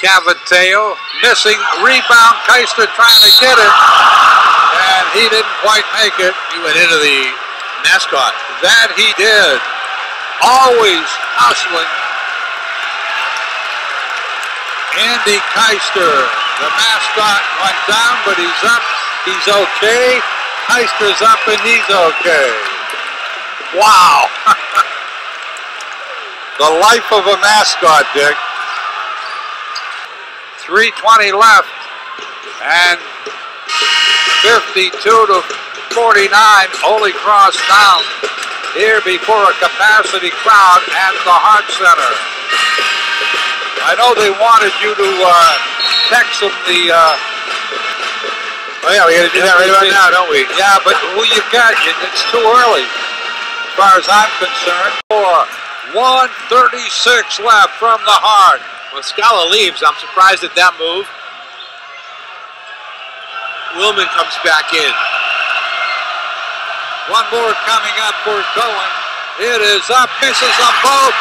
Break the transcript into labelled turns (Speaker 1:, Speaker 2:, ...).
Speaker 1: Cavateo, missing rebound. Keister trying to get it, and he didn't quite make it.
Speaker 2: He went into the mascot.
Speaker 1: That he did. Always hustling. Andy Keister, the mascot, went down, but he's up. He's okay. Keister's up, and he's okay. Wow. The life of a mascot, Dick. 3:20 left, and 52-49, Holy Cross down here before a capacity crowd at the Hart Center. I know they wanted you to text them the...
Speaker 2: Oh yeah, we got to do that right about now, don't we?
Speaker 1: Yeah, but who you got? It's too early, as far as I'm concerned. 1:36 left from the Hart.
Speaker 2: When Scala leaves, I'm surprised at that move. Willman comes back in.
Speaker 1: One more coming up for Cohen. It is up, misses them both.